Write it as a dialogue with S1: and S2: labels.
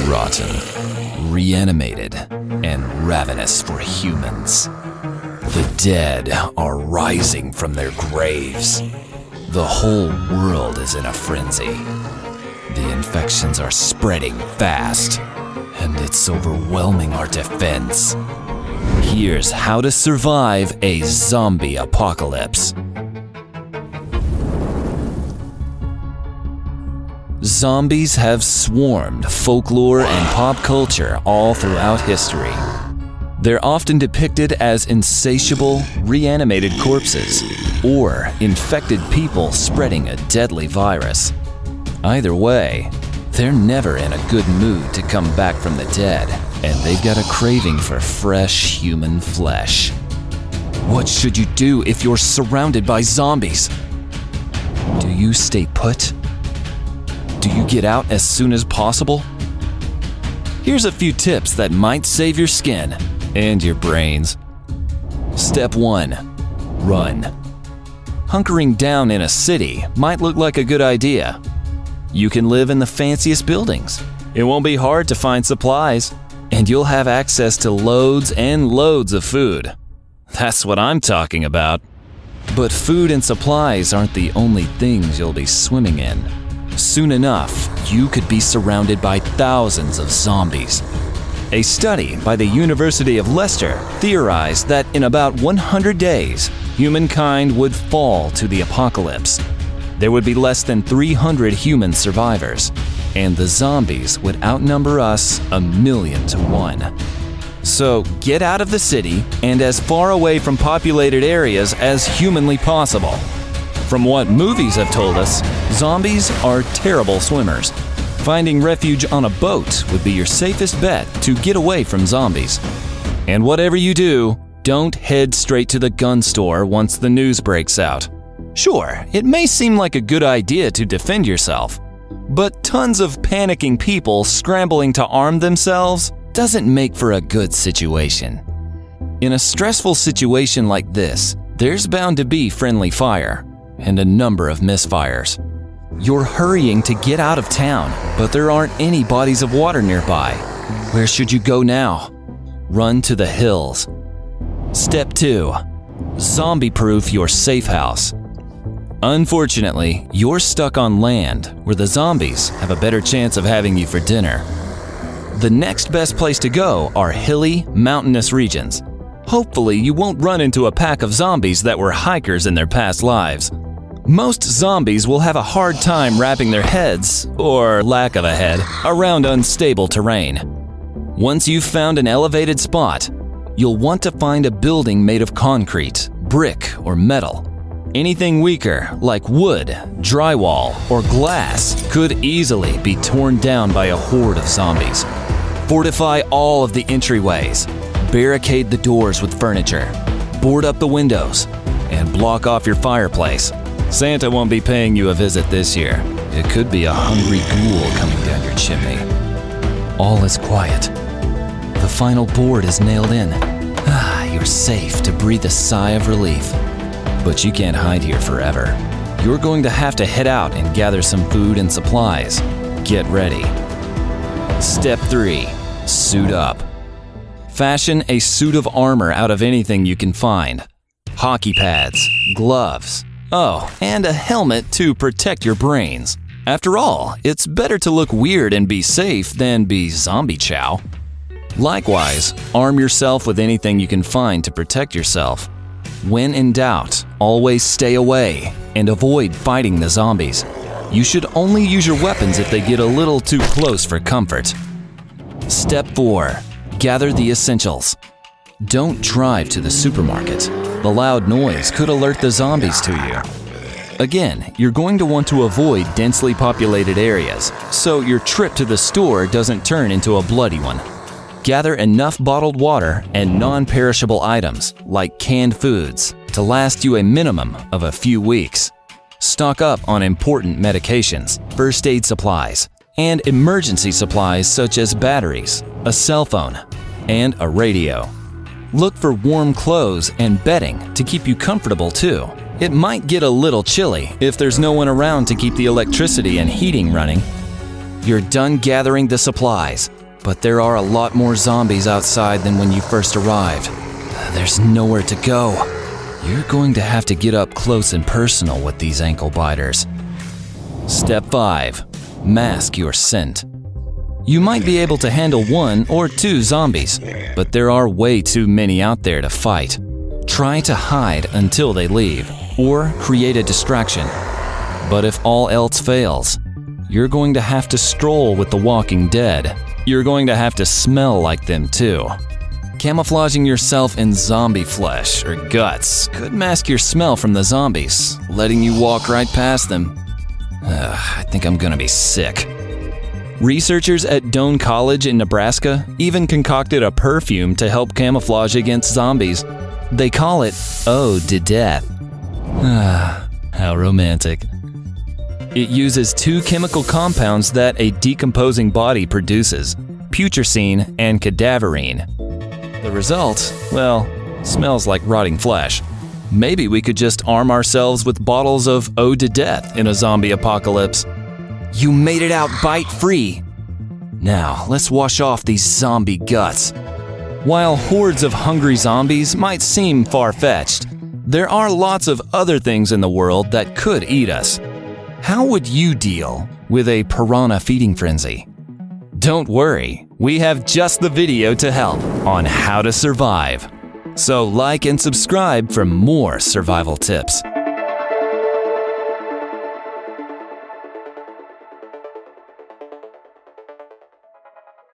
S1: rotten, reanimated, and ravenous for humans. The dead are rising from their graves. The whole world is in a frenzy. The infections are spreading fast, and it's overwhelming our defense. Here's how to survive a zombie apocalypse. Zombies have swarmed folklore and pop culture all throughout history. They're often depicted as insatiable, reanimated corpses, or infected people spreading a deadly virus. Either way, they're never in a good mood to come back from the dead, and they've got a craving for fresh human flesh. What should you do if you're surrounded by zombies? Do you stay put? Do you get out as soon as possible? Here's a few tips that might save your skin and your brains. Step 1. Run. Hunkering down in a city might look like a good idea. You can live in the fanciest buildings. It won't be hard to find supplies, and you'll have access to loads and loads of food. That's what I'm talking about. But food and supplies aren't the only things you'll be swimming in. Soon enough, you could be surrounded by thousands of zombies. A study by the University of Leicester theorized that in about 100 days, humankind would fall to the apocalypse. There would be less than 300 human survivors, and the zombies would outnumber us 1,000,000 to 1. So get out of the city and as far away from populated areas as humanly possible. From what movies have told us, zombies are terrible swimmers. Finding refuge on a boat would be your safest bet to get away from zombies. And whatever you do, don't head straight to the gun store once the news breaks out. Sure, it may seem like a good idea to defend yourself, but tons of panicking people scrambling to arm themselves doesn't make for a good situation. In a stressful situation like this, there's bound to be friendly fire and a number of misfires. You're hurrying to get out of town, but there aren't any bodies of water nearby. Where should you go now? Run to the hills. Step 2. Zombie-proof your safe house. Unfortunately, you're stuck on land where the zombies have a better chance of having you for dinner. The next best place to go are hilly, mountainous regions. Hopefully, you won't run into a pack of zombies that were hikers in their past lives. Most zombies will have a hard time wrapping their heads, or lack of a head, around unstable terrain. Once you've found an elevated spot, you'll want to find a building made of concrete, brick, or metal. Anything weaker, like wood, drywall, or glass, could easily be torn down by a horde of zombies. Fortify all of the entryways, barricade the doors with furniture, board up the windows, and block off your fireplace. Santa won't be paying you a visit this year. It could be a hungry ghoul coming down your chimney. All is quiet. The final board is nailed in. You're safe to breathe a sigh of relief. But you can't hide here forever. You're going to have to head out and gather some food and supplies. Get ready. Step 3. Suit up. Fashion a suit of armor out of anything you can find. Hockey pads, gloves, and a helmet to protect your brains. After all, it's better to look weird and be safe than be zombie chow. Likewise, arm yourself with anything you can find to protect yourself. When in doubt, always stay away and avoid fighting the zombies. You should only use your weapons if they get a little too close for comfort. Step 4. Gather the essentials. Don't drive to the supermarket. The loud noise could alert the zombies to you. Again, you're going to want to avoid densely populated areas, so your trip to the store doesn't turn into a bloody one. Gather enough bottled water and non-perishable items, like canned foods, to last you a minimum of a few weeks. Stock up on important medications, first aid supplies, and emergency supplies such as batteries, a cell phone, and a radio. Look for warm clothes and bedding to keep you comfortable too. It might get a little chilly if there's no one around to keep the electricity and heating running. You're done gathering the supplies, but there are a lot more zombies outside than when you first arrived. There's nowhere to go. You're going to have to get up close and personal with these ankle biters. Step 5. Mask your scent. You might be able to handle 1 or 2 zombies, but there are way too many out there to fight. Try to hide until they leave, or create a distraction. But if all else fails, you're going to have to stroll with the walking dead. You're going to have to smell like them too. Camouflaging yourself in zombie flesh or guts could mask your smell from the zombies, letting you walk right past them. I think I'm gonna be sick. Researchers at Doane College in Nebraska even concocted a perfume to help camouflage against zombies. They call it Eau de Death. How romantic. It uses 2 chemical compounds that a decomposing body produces, putrescine and cadaverine. The result, well, smells like rotting flesh. Maybe we could just arm ourselves with bottles of Eau de Death in a zombie apocalypse. You made it out bite-free. Now, let's wash off these zombie guts. While hordes of hungry zombies might seem far-fetched, there are lots of other things in the world that could eat us. How would you deal with a piranha feeding frenzy? Don't worry, we have just the video to help on how to survive. So like and subscribe for more survival tips.